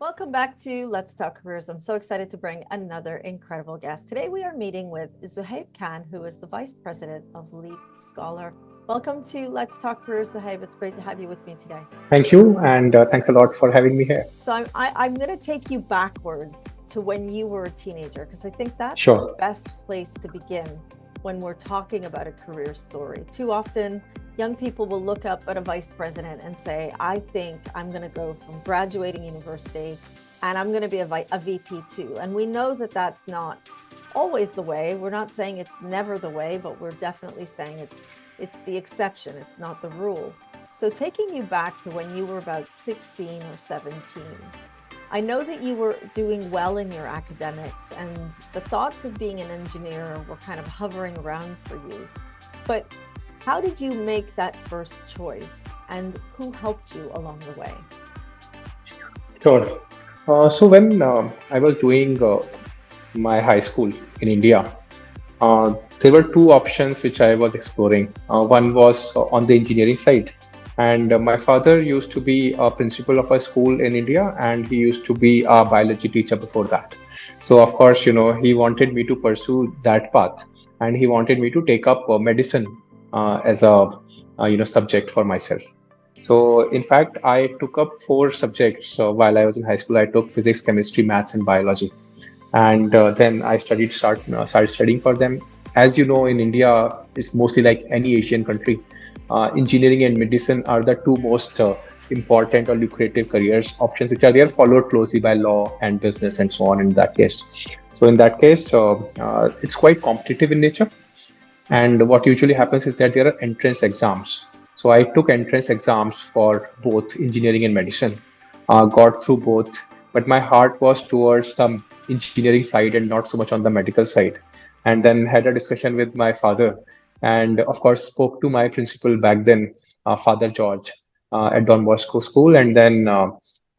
Welcome back to Let's Talk Careers. I'm so excited to bring another incredible guest. Today we are meeting with Zuhaib Khan, who is the Vice President of Leap Scholar. Welcome to Let's Talk Careers, Zuhaib. It's great to have you with me today. Thank you, and thanks a lot for having me here. So I'm going to take you backwards to when you were a teenager, because I think that's the Sure. best place to begin when we're talking about a career story. Too often, young people will look up at a vice president and say, I think I'm going to go from graduating university and I'm going to be a VP too. And we know that that's not always the way. We're not saying it's never the way, but we're definitely saying it's the exception. It's not the rule. So taking you back to when you were about 16 or 17, I know that you were doing well in your academics and the thoughts of being an engineer were kind of hovering around for you. But how did you make that first choice and who helped you along the way? Sure. So when I was doing my high school in India, there were two options which I was exploring. One was on the engineering side, and my father used to be a principal of a school in India, and he used to be a biology teacher before that. So of course, he wanted me to pursue that path, and he wanted me to take up medicine as a subject for myself. So, in fact, I took up four subjects while I was in high school. I took physics, chemistry, maths, and biology, and then I started studying for them. As you know, in India, it's mostly like any Asian country. Engineering and medicine are the two most important or lucrative careers options, which are there, followed closely by law and business and so on. In that case, so in that case, it's quite competitive in nature. And what usually happens is that there are entrance exams. So I took entrance exams for both engineering and medicine, got through both, but my heart was towards the engineering side and not so much on the medical side. And then had a discussion with my father, and of course spoke to my principal back then, Father George, at Don Bosco School, and then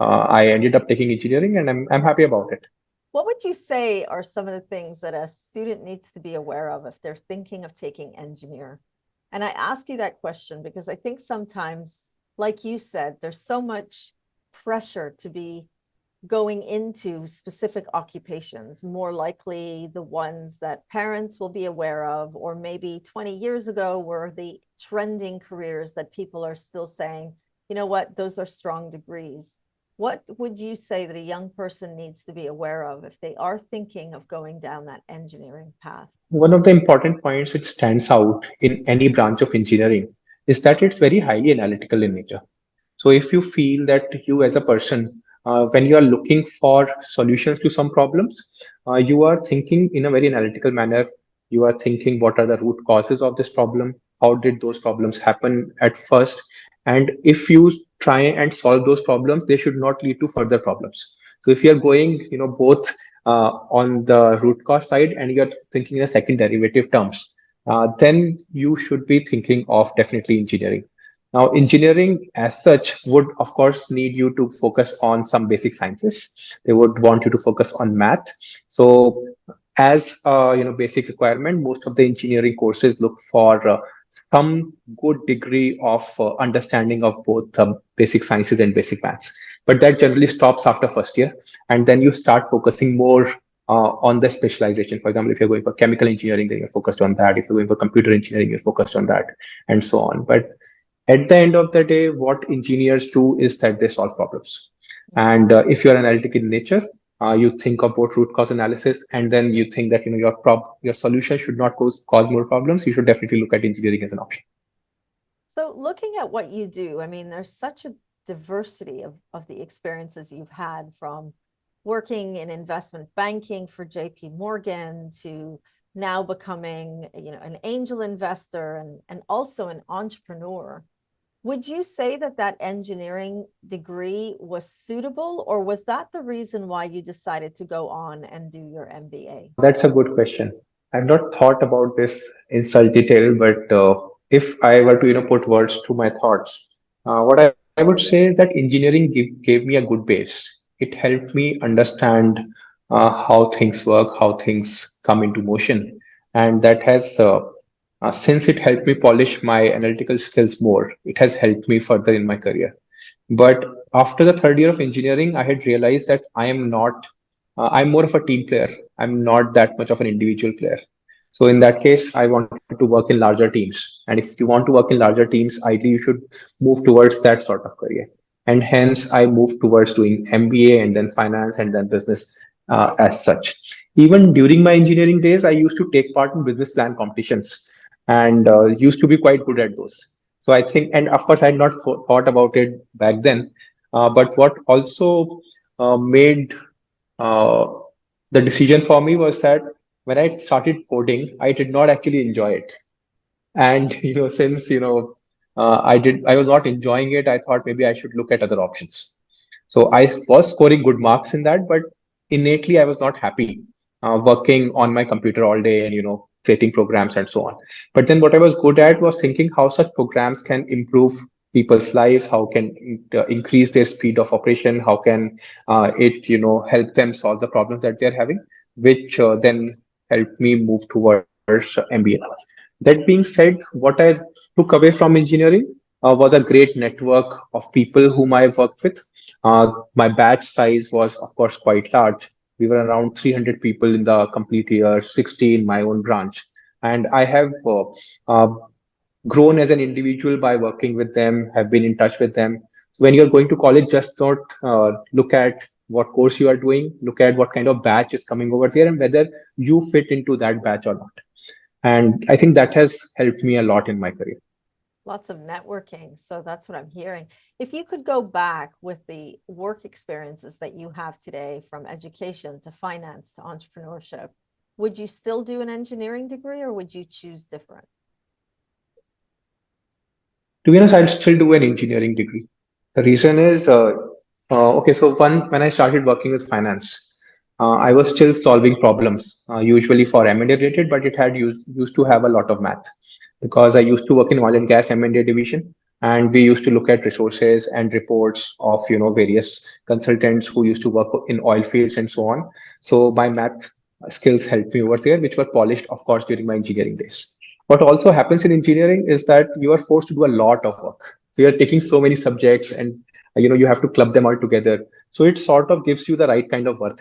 I ended up taking engineering, and I'm happy about it. What would you say are some of the things that a student needs to be aware of if they're thinking of taking engineer? And I ask you that question because I think sometimes, like you said, there's so much pressure to be going into specific occupations, more likely the ones that parents will be aware of, or maybe 20 years ago were the trending careers that people are still saying, you know what, those are strong degrees. What would you say that a young person needs to be aware of if they are thinking of going down that engineering path? One of the important points which stands out in any branch of engineering is that it's very highly analytical in nature. So if you feel that you as a person, when you are looking for solutions to some problems, you are thinking in a very analytical manner. You are thinking what are the root causes of this problem? How did those problems happen at first? And if you try and solve those problems, they should not lead to further problems. So if you're going, both on the root cause side and you're thinking in a second derivative terms, then you should be thinking of definitely engineering. Now, engineering as such would, of course, need you to focus on some basic sciences. They would want you to focus on math. So, as basic requirement, most of the engineering courses look for some good degree of understanding of both basic sciences and basic maths. But that generally stops after first year, and then you start focusing more on the specialization. For example, if you're going for chemical engineering, then you're focused on that. If you're going for computer engineering, you're focused on that, and so on. But at the end of the day, what engineers do is that they solve problems. And if you're analytic in nature, you think about root cause analysis, and then you think that your solution should not cause more problems. You should definitely look at engineering as an option. So looking at what you do, I mean, there's such a diversity of the experiences you've had, from working in investment banking for JP Morgan to now becoming, an angel investor and also an entrepreneur. Would you say that that engineering degree was suitable, or was that the reason why you decided to go on and do your MBA? That's a good question. I've not thought about this in such detail, but if I were to put words to my thoughts, what I would say is that engineering gave me a good base. It helped me understand how things work, how things come into motion, and that has since it helped me polish my analytical skills more, it has helped me further in my career. But after the third year of engineering, I had realized that I am not, I'm more of a team player. I'm not that much of an individual player. So in that case, I wanted to work in larger teams. And if you want to work in larger teams, ideally you should move towards that sort of career. And hence, I moved towards doing MBA and then finance and then business as such. Even during my engineering days, I used to take part in business plan competitions and used to be quite good at those. So I think, and of course, I had not thought about it back then. But what also made uh, the decision for me was that when I started coding, I did not actually enjoy it. And since I was not enjoying it, I thought maybe I should look at other options. So I was scoring good marks in that, but innately I was not happy working on my computer all day and creating programs and so on. But then what I was good at was thinking how such programs can improve people's lives, how can it increase their speed of operation, how can it help them solve the problems that they're having, which then helped me move towards MBA. That being said, what I took away from engineering was a great network of people whom I worked with. My batch size was, of course, quite large. We were around 300 people in the complete year, 60 in my own branch. And I have grown as an individual by working with them, have been in touch with them. So when you're going to college, just not look at what course you are doing, look at what kind of batch is coming over there and whether you fit into that batch or not. And I think that has helped me a lot in my career. Lots of networking. So that's what I'm hearing. If you could go back with the work experiences that you have today, from education to finance to entrepreneurship, would you still do an engineering degree or would you choose different? To be honest, I'll still do an engineering degree. The reason is, okay, so when I started working with finance, I was still solving problems, usually for M&A related, but it had used to have a lot of math because I used to work in oil and gas M&A division, and we used to look at resources and reports of various consultants who used to work in oil fields and so on. So my math skills helped me over there, which were polished, of course, during my engineering days. What also happens in engineering is that you are forced to do a lot of work. So you're taking so many subjects and you have to club them all together. So it sort of gives you the right kind of work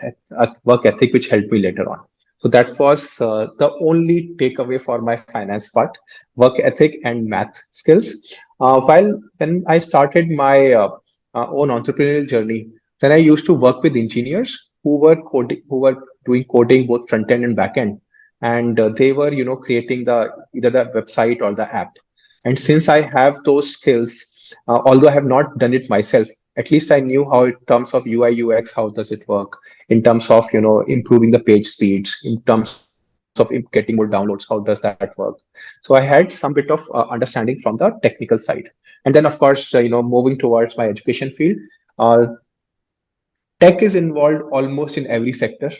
ethic, which helped me later on. So that was the only takeaway for my finance part: work ethic and math skills. While when I started my own entrepreneurial journey, then I used to work with engineers who were doing coding both front end and back end, and they were creating the either the website or the app. And since I have those skills, although I have not done it myself, at least I knew how in terms of UI UX, how does it work, in terms of improving the page speeds, in terms of getting more downloads, how does that work. So I had some bit of understanding from the technical side. And then of course moving towards my education field, uh, tech is involved almost in every sector.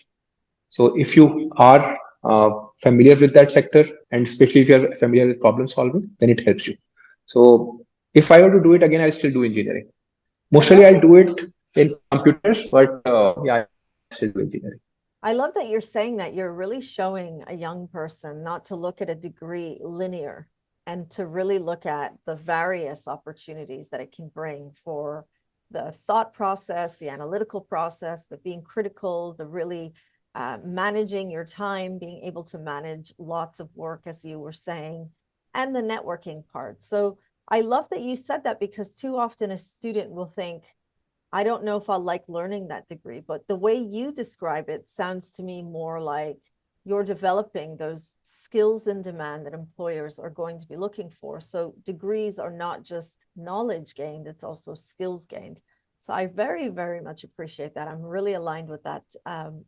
So if you are familiar with that sector, and especially if you're familiar with problem solving, then it helps you. So if I were to do it again, I'll still do engineering. I Mostly love I'll that. do it in computers, but yeah, I'll still do engineering. I love that you're saying that. You're really showing a young person not to look at a degree linear and to really look at the various opportunities that it can bring for the thought process, the analytical process, the being critical, the really managing your time, being able to manage lots of work, as you were saying, and the networking part. So I love that you said that, because too often a student will think, I don't know if I'll like learning that degree, but the way you describe it sounds to me more like you're developing those skills in demand that employers are going to be looking for. So degrees are not just knowledge gained, it's also skills gained. So I very, very much appreciate that. I'm really aligned with that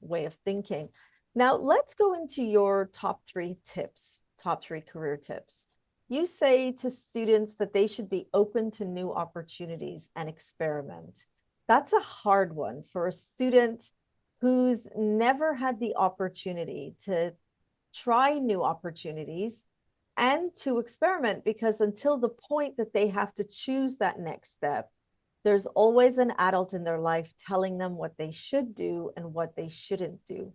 way of thinking. Now, let's go into your top three tips, top three career tips. You say to students that they should be open to new opportunities and experiment. That's a hard one for a student who's never had the opportunity to try new opportunities and to experiment, because until the point that they have to choose that next step, there's always an adult in their life telling them what they should do and what they shouldn't do.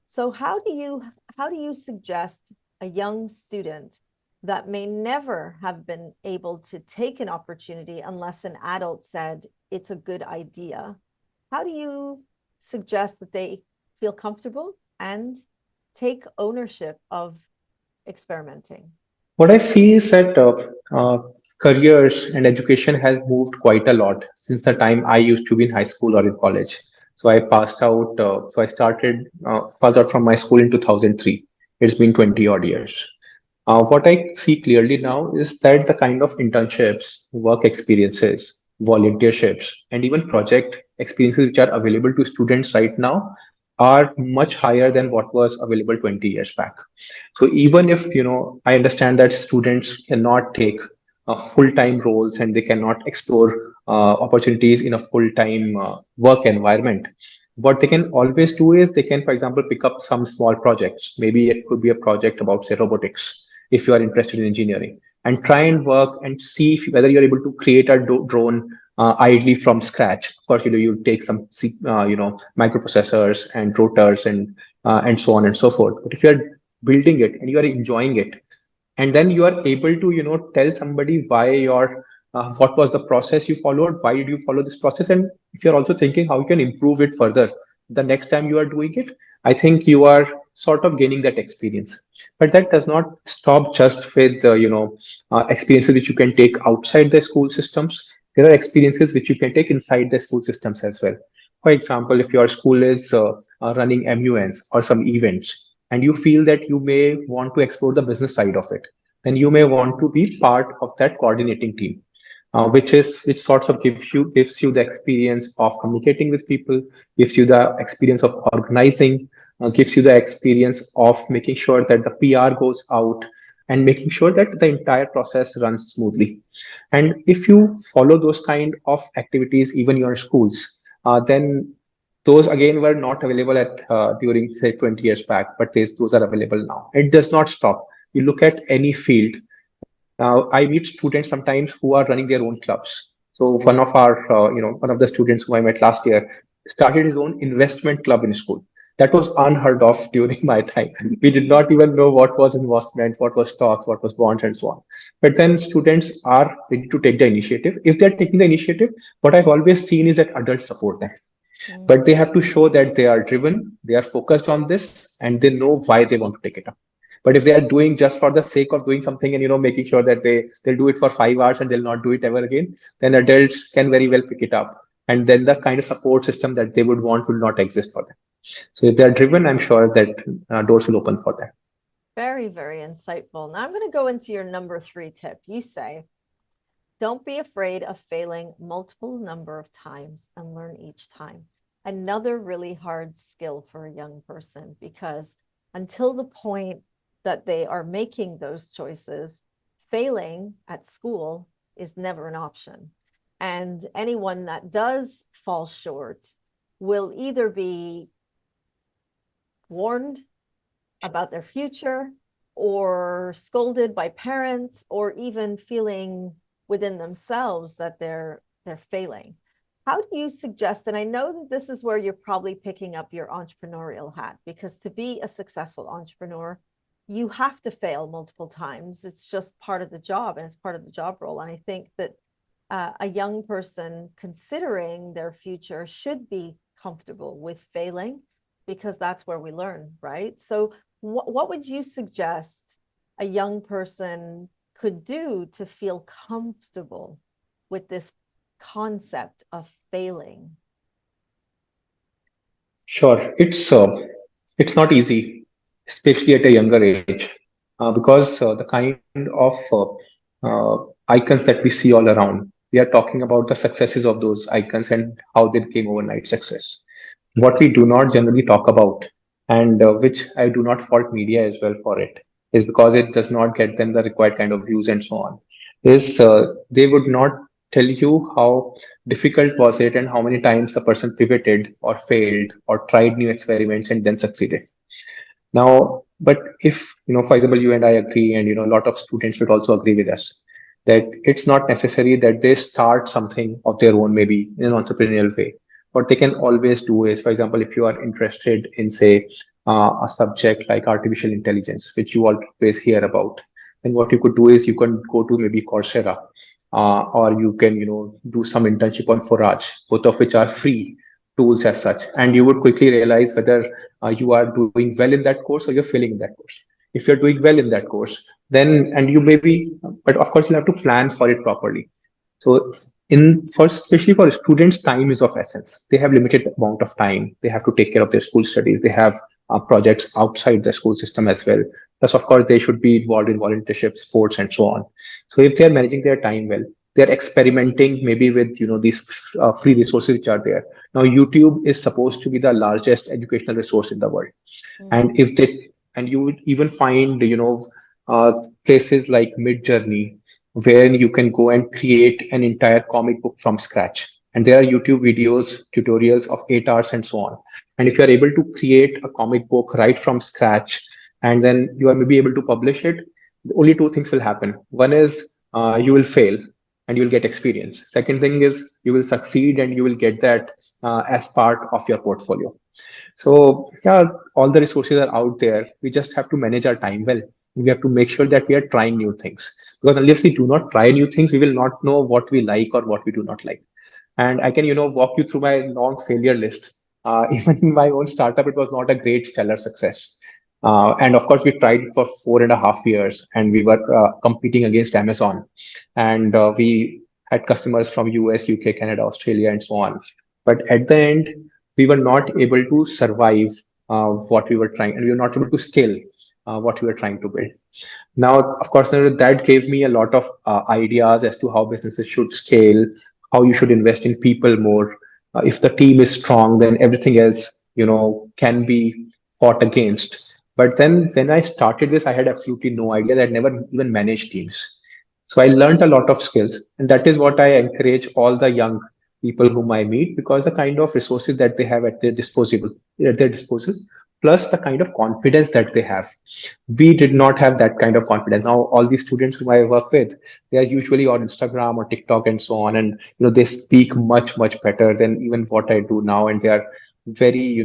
So how do you suggest a young student that may never have been able to take an opportunity unless an adult said it's a good idea. How do you suggest that they feel comfortable and take ownership of experimenting? What I see is that careers and education has moved quite a lot since the time I used to be in high school or in college. So I passed out. So I started passed out from my school in 2003. It's been 20 odd years. What I see clearly now is that the kind of internships, work experiences, volunteerships, and even project experiences which are available to students right now are much higher than what was available 20 years back. So even if, I understand that students cannot take full-time roles and they cannot explore opportunities in a full-time work environment, what they can always do is they can, for example, pick up some small projects. Maybe it could be a project about, say, robotics, if you are interested in engineering, and try and work and see whether you're able to create a drone ideally from scratch. Of course, you take some, microprocessors and rotors and so on and so forth. But if you're building it and you are enjoying it, and then you are able to tell somebody why your what was the process you followed, why did you follow this process, and if you're also thinking how you can improve it further the next time you are doing it, I think you are sort of gaining that experience. But that does not stop just with experiences which you can take outside the school systems. There are experiences which you can take inside the school systems as well. For example, if your school is running MUNs or some events, and you feel that you may want to explore the business side of it, then you may want to be part of that coordinating team, which sorts of gives you the experience of communicating with people, gives you the experience of organizing, gives you the experience of making sure that the PR goes out and making sure that the entire process runs smoothly. And if you follow those kind of activities, even your schools, then those again were not available at during say 20 years back, but those are available now. It does not stop. You look at any field. Now I meet students sometimes who are running their own clubs. So one of the students who I met last year started his own investment club in school. That was unheard of during my time. We did not even know what was investment, what was stocks, what was bonds, and so on. But then students are ready to take the initiative. If they're taking the initiative, what I've always seen is that adults support them, but they have to show that they are driven, they are focused on this, and they know why they want to take it up. But if they are doing just for the sake of doing something and making sure that they'll do it for 5 hours and they'll not do it ever again, then adults can very well pick it up, and then the kind of support system that they would want will not exist for them. So if they are driven, I'm sure that doors will open for them. Very, very insightful. Now I'm going to go into your number 3 tip. You say, don't be afraid of failing multiple number of times and learn each time. Another really hard skill for a young person, because until the point that they are making those choices, failing at school is never an option. And anyone that does fall short will either be warned about their future or scolded by parents, or even feeling within themselves that they're failing. How do you suggest, and I know that this is where you're probably picking up your entrepreneurial hat, because to be a successful entrepreneur, you have to fail multiple times. It's just part of the job, and it's part of the job role. And I think that a young person considering their future should be comfortable with failing, because that's where we learn, right? So what would you suggest a young person could do to feel comfortable with this concept of failing? Sure, it's not easy, especially at a younger age, because the kind of icons that we see all around, we are talking about the successes of those icons and how they became overnight success. What we do not generally talk about, and which I do not fault media as well for it, is because it does not get them the required kind of views and so on. Is they would not tell you how difficult was it and how many times a person pivoted or failed or tried new experiments and then succeeded. Now, but if, for example, you and I agree, and, a lot of students would also agree with us that it's not necessary that they start something of their own, maybe in an entrepreneurial way. What they can always do is, for example, if you are interested in, say, a subject like artificial intelligence, which you always hear about, then what you could do is you can go to maybe Coursera, or you can, do some internship on Forage, both of which are free tools as such. And you would quickly realize whether you are doing well in that course or you're failing in that course. If you're doing well in that course, then, and you maybe, but of course, you'll have to plan for it properly. So especially for students, time is of essence. They have limited amount of time. They have to take care of their school studies. They have projects outside the school system as well. Plus, of course, they should be involved in volunteership, sports, and so on. So if they are managing their time well, they are experimenting maybe with these free resources which are there. Now, YouTube is supposed to be the largest educational resource in the world, Mm. and if they and you would even find uh, places like Mid Journey where you can go and create an entire comic book from scratch, and there are YouTube videos tutorials of 8 hours and so on. And if you are able to create a comic book right from scratch, and then you are maybe able to publish it, only two things will happen. One is you will fail and you will get experience. Second thing is you will succeed and you will get that as part of your portfolio. So yeah, all the resources are out there. We just have to manage our time well. We have to make sure that we are trying new things. Because unless we do not try new things, we will not know what we like or what we do not like. And I can, walk you through my long failure list. Even in my own startup, it was not a great stellar success. And of course, we tried for 4.5 years, and we were competing against Amazon, and we had customers from US, UK, Canada, Australia, and so on. But at the end, we were not able to survive what we were trying, and we were not able to scale what we were trying to build. Now, of course, that gave me a lot of ideas as to how businesses should scale, how you should invest in people more. If the team is strong, then everything else, can be fought against. But then when I started this, I had absolutely no idea. I'd never even managed teams. So I learned a lot of skills, and that is what I encourage all the young people whom I meet, because the kind of resources that they have at their disposal, plus the kind of confidence that they have. We did not have that kind of confidence. Now, all these students whom I work with, they are usually on Instagram or TikTok and so on, and they speak much better than even what I do now, and they are very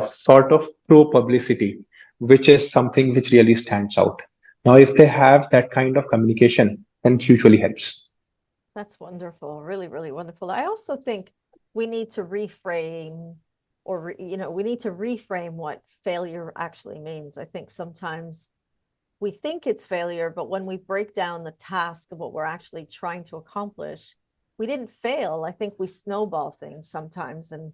sort of pro publicity, which is something which really stands out. Now, if they have that kind of communication, then it usually helps. That's wonderful. Really, really wonderful. I also think we need to reframe we need to reframe what failure actually means. I think sometimes we think it's failure, but when we break down the task of what we're actually trying to accomplish, we didn't fail. I think we snowball things sometimes, and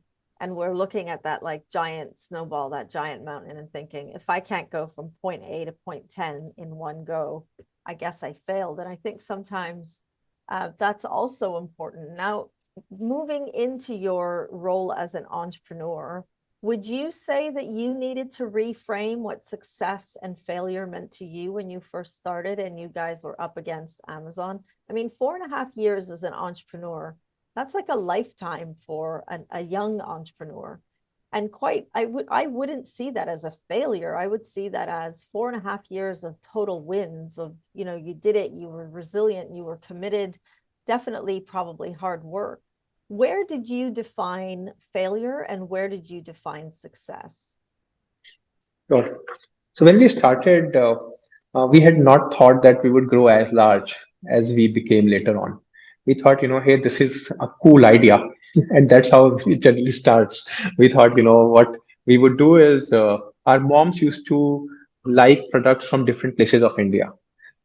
we're looking at that like giant snowball, that giant mountain, and thinking, if I can't go from point A to point 10 in one go, I guess I failed. And I think sometimes that's also important. Now, moving into your role as an entrepreneur, would you say that you needed to reframe what success and failure meant to you when you first started and you guys were up against Amazon? I mean, 4.5 years as an entrepreneur, that's like a lifetime for a young entrepreneur. And I wouldn't see that as a failure. I would see that as 4.5 years of total wins of, you did it, you were resilient, you were committed, definitely probably hard work. Where did you define failure and where did you define success? Sure. So when we started, we had not thought that we would grow as large as we became later on. We thought, hey, this is a cool idea, and that's how it generally starts. We thought, what we would do is our moms used to like products from different places of India.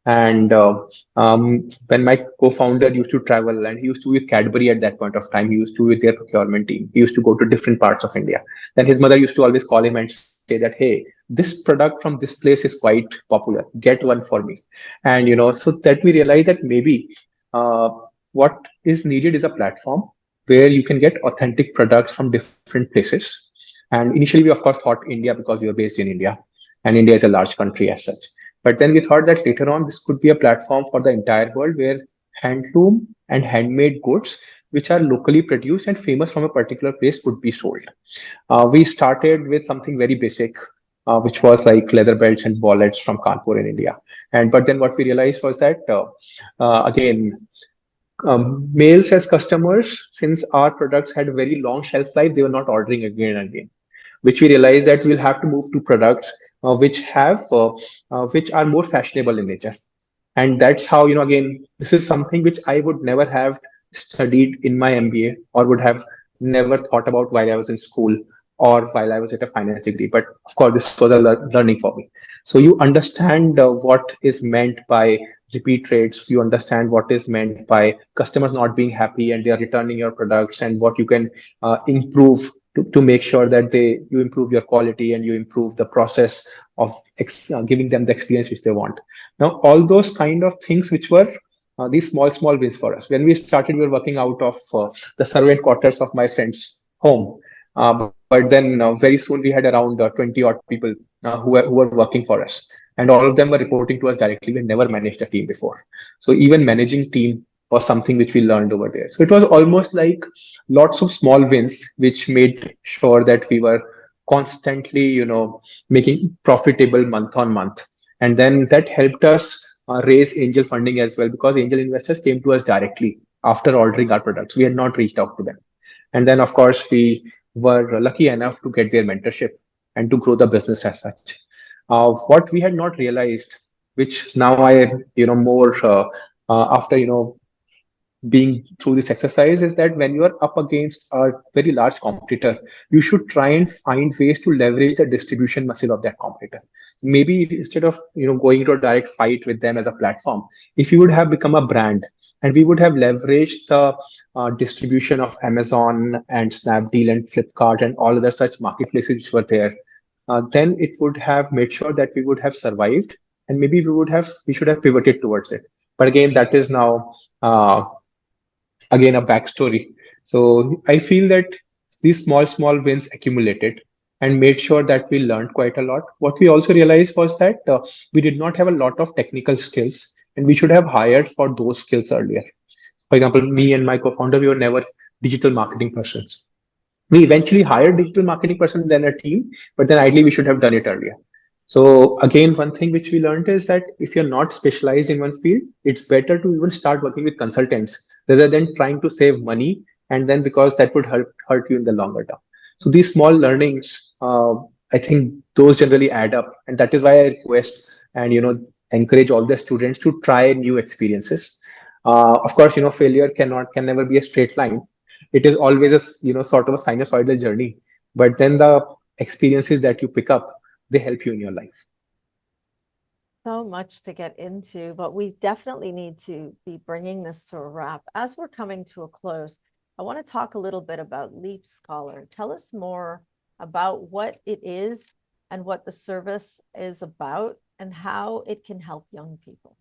And when my co-founder used to travel, and he used to be with Cadbury at that point of time, he used to be with their procurement team. He used to go to different parts of India. Then his mother used to always call him and say that, hey, this product from this place is quite popular. Get one for me. And so that we realized that maybe uh, what is needed is a platform where you can get authentic products from different places. And initially, we of course thought India because we were based in India, and India is a large country as such. But then we thought that later on, this could be a platform for the entire world where handloom and handmade goods, which are locally produced and famous from a particular place, would be sold. We started with something very basic, which was like leather belts and wallets from Kanpur in India. And but then what we realized was that again, males as customers, since our products had very long shelf life, they were not ordering again and again, which we realized that we'll have to move to products which are more fashionable in nature. And that's how, again, this is something which I would never have studied in my MBA, or would have never thought about while I was in school or while I was at a finance degree. But of course, this was a learning for me. So you understand what is meant by repeat rates. You understand what is meant by customers not being happy and they are returning your products, and what you can improve to make sure that you improve your quality and you improve the process of giving them the experience which they want. Now, all those kind of things which were these small wins for us. When we started, we were working out of the servant quarters of my friend's home. But then very soon we had around 20 odd people who were working for us. And all of them were reporting to us directly. We had never managed a team before. So even managing team was something which we learned over there. So it was almost like lots of small wins, which made sure that we were constantly, making profitable month on month. And then that helped us raise angel funding as well, because angel investors came to us directly after ordering our products. We had not reached out to them. And then, of course, we were lucky enough to get their mentorship and to grow the business as such. What we had not realized, which now I, more after, being through this exercise, is that when you are up against a very large competitor, you should try and find ways to leverage the distribution muscle of that competitor. Maybe instead of going to a direct fight with them as a platform, if you would have become a brand, and we would have leveraged the distribution of Amazon and Snapdeal and Flipkart and all other such marketplaces which were there, then it would have made sure that we would have survived, and maybe we should have pivoted towards it. But again, that is now again a backstory. So I feel that these small wins accumulated and made sure that we learned quite a lot. What we also realized was that we did not have a lot of technical skills, and we should have hired for those skills earlier. For example, me and my co-founder, we were never digital marketing persons. We eventually hired digital marketing person, then a team, but then ideally we should have done it earlier. So again, one thing which we learned is that if you're not specialized in one field, it's better to even start working with consultants rather than trying to save money, and then because that would hurt you in the longer term. So these small learnings, I think those generally add up, and that is why I request and encourage all the students to try new experiences. Of course, failure can never be a straight line. It is always a sort of a sinusoidal journey, but then the experiences that you pick up, they help you in your life. So much to get into, but we definitely need to be bringing this to a wrap. As we're coming to a close, I want to talk a little bit about Leap Scholar. Tell us more about what it is and what the service is about and how it can help young people.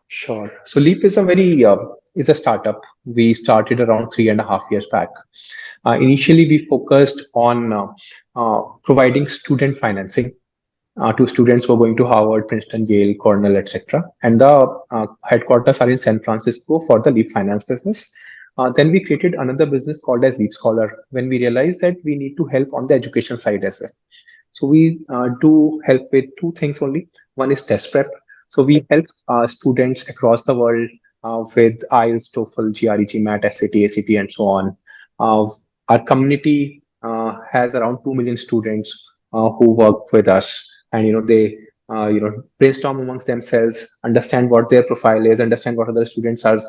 Sure. So Leap is a startup. We started around 3.5 years back. Initially, we focused on providing student financing to students who are going to Harvard, Princeton, Yale, Cornell, etc. And the headquarters are in San Francisco for the Leap Finance business. Then we created another business called as Leap Scholar, when we realized that we need to help on the education side as well. So we do help with two things only. One is test prep. So we help students across the world with IELTS, TOEFL, GRE, GMAT, SAT, ACT, and so on. Our community has around 2 million students who work with us, and they brainstorm amongst themselves, understand what their profile is, understand what other students are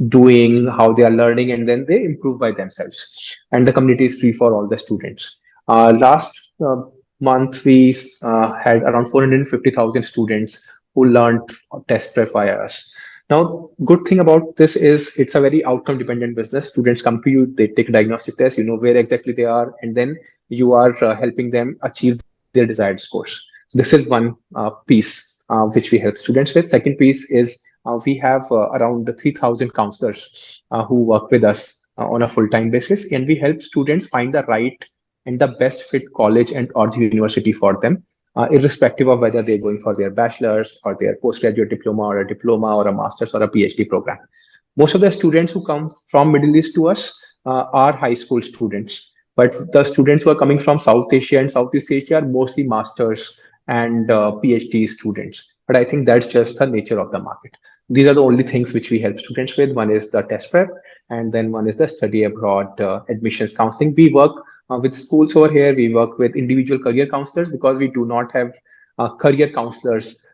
doing, how they are learning, and then they improve by themselves. And the community is free for all the students. Last month, we had around 450,000 students who learned test prep via us. Now, good thing about this is it's a very outcome dependent business. Students come to you, they take a diagnostic test, you know where exactly they are, and then you are helping them achieve their desired scores. So this is one piece which we help students with. Second piece is we have around 3,000 counselors who work with us on a full-time basis, and we help students find the right and the best fit college and or the university for them, irrespective of whether they're going for their bachelor's or their postgraduate diploma or a master's or a PhD program. Most of the students who come from Middle East to us are high school students, but the students who are coming from South Asia and Southeast Asia are mostly masters and PhD students. But I think that's just the nature of the market. These are the only things which we help students with. One is the test prep, and then one is the study abroad admissions counseling. We work with schools over here. We work with individual career counselors because we do not have career counselors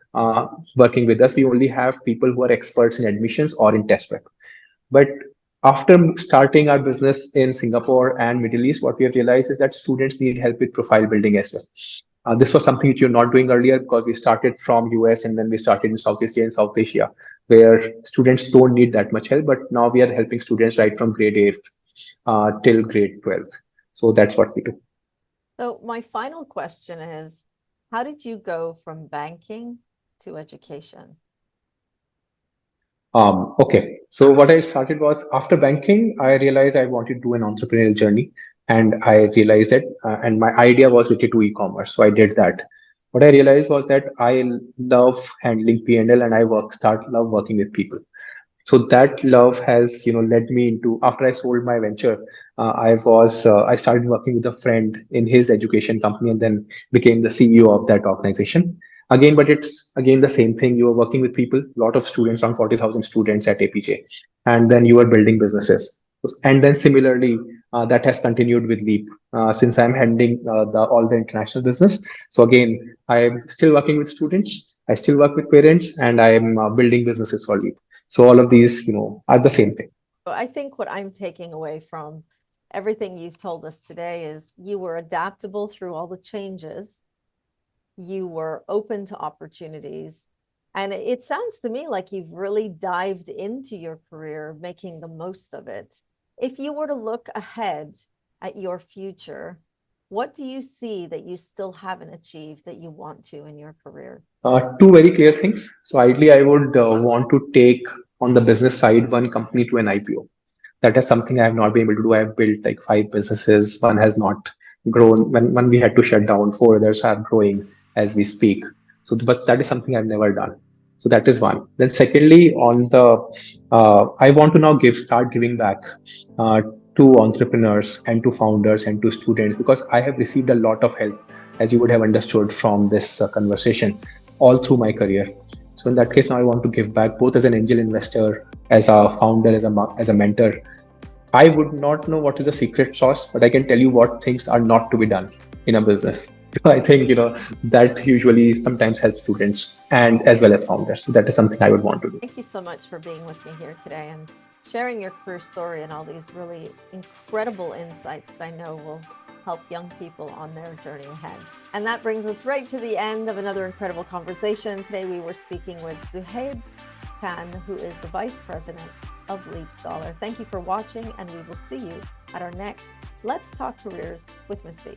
working with us. We only have people who are experts in admissions or in test prep. But after starting our business in Singapore and Middle East, what we have realized is that students need help with profile building as well. This was something that you're not doing earlier because we started from US and then we started in Southeast Asia and South Asia, where students don't need that much help. But now we are helping students right from grade 8th till grade 12th. So that's what we do. So my final question is, how did you go from banking to education? Okay, so what I started was after banking, I realized I wanted to do an entrepreneurial journey, and I realized that, and my idea was related to e-commerce, so I did that. What I realized was that I love handling P&L, and love working with people. So that love has led me into, after I sold my venture, I started working with a friend in his education company and then became the CEO of that organization again. But it's again the same thing. You are working with people, a lot of students, around 40,000 students at APJ, and then you are building businesses. And then similarly, that has continued with Leap since I'm handling all the international business. So again, I'm still working with students, I still work with parents, and I'm building businesses for Leap. So all of these, are the same thing. I think what I'm taking away from everything you've told us today is you were adaptable through all the changes. You were open to opportunities. And it sounds to me like you've really dived into your career, making the most of it. If you were to look ahead at your future, what do you see that you still haven't achieved that you want to in your career? Two very clear things. So ideally, I would want to take on the business side one company to an IPO. That is something I have not been able to do. I have built like 5 businesses. One has not grown. When we had to shut down, 4 others are growing as we speak. So, but that is something I've never done. So that is one. Then secondly, I want to now start giving back uh, to entrepreneurs and to founders and to students because I have received a lot of help, as you would have understood from this conversation, all through my career. So in that case, now I want to give back both as an angel investor, as a founder, as a mentor. I would not know what is the secret sauce, but I can tell you what things are not to be done in a business. I think that usually sometimes helps students and as well as founders. So that is something I would want to do. Thank you so much for being with me here today and sharing your career story and all these really incredible insights that I know will help young people on their journey ahead. And that brings us right to the end of another incredible conversation. Today we were speaking with Zuhaib, who is the Vice President of Leap Scholar. Thank you for watching, and we will see you at our next Let's Talk Careers with Ms.V.